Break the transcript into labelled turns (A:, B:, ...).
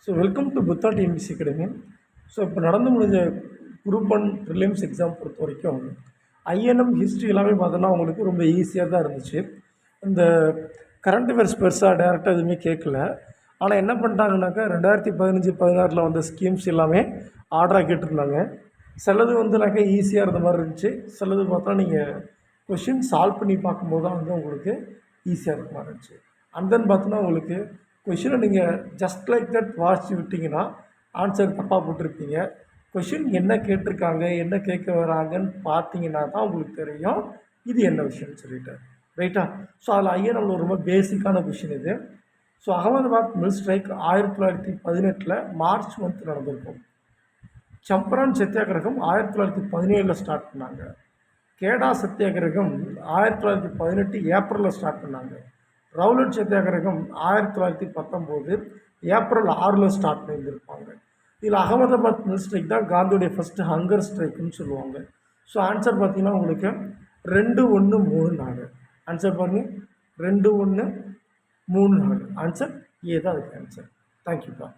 A: So welcome to Buddha TNPSC academy. So இப்போ நடந்து முடிஞ்ச குரூப் ஒன் ப்ரிலிம்ஸ் எக்ஸாம் பொறுத்த வரைக்கும் ஐஎன்எம் ஹிஸ்ட்ரி எல்லாமே பார்த்தோன்னா உங்களுக்கு ரொம்ப ஈஸியாக தான் இருந்துச்சு. இந்த கரண்ட் அஃபேர்ஸ் பெருசாக டேரெக்டாக எதுவுமே கேட்கல. ஆனால் என்ன பண்ணிட்டாங்கனாக்கா 2015-16 வந்த ஸ்கீம்ஸ் எல்லாமே ஆர்டராக கேட்டிருந்தாங்க. சிலது வந்துனாக்கா ஈஸியாக இருந்த மாதிரி இருந்துச்சு. சிலது பார்த்தா நீங்கள் கொஷின் சால்வ் பண்ணி பார்க்கும்போது தான் வந்து உங்களுக்கு ஈஸியாக இருக்க மாதிரி இருந்துச்சு. அண்ட் தென் பார்த்தோன்னா உங்களுக்கு கொஷினை நீங்கள் ஜஸ்ட் லைக் தட் வாசித்து விட்டிங்கன்னா ஆன்சர் தப்பாக போட்டிருப்பீங்க. கொஷின் என்ன கேட்டிருக்காங்க, என்ன கேட்க வராங்கன்னு பார்த்தீங்கன்னா தான் உங்களுக்கு தெரியும் இது என்ன விஷயம்னு சொல்லிட்டு, ரைட்டா? ஸோ அதில் ஐஎன்எம்ல ரொம்ப பேசிக்கான கொஷின் இது. So Ahmedabad mill strike 1918 March month நடந்திருக்கும். சம்பரான் சத்தியாகிரகம் 1917 ஸ்டார்ட் பண்ணாங்க. கேடா சத்தியாகிரகம் 1918 ஏப்ரலில் ஸ்டார்ட் பண்ணாங்க. ரவுலட் சத்தியாகிரகம் 1919 ஏப்ரல் 6 ஸ்டார்ட் பண்ணியிருந்திருப்பாங்க. இதில் அகமதாபாத் மில் ஸ்ட்ரைக் தான் காந்தியுடைய ஃபஸ்ட்டு ஹங்கர் ஸ்ட்ரைக்குன்னு சொல்லுவாங்க. ஸோ ஆன்சர் பார்த்தீங்கன்னா உங்களுக்கு 2134. ஆன்சர் பாருங்கள், 2134. ஆன்சர் ஏ தான் அதுக்கு ஆன்சர். தேங்க்யூப்பா.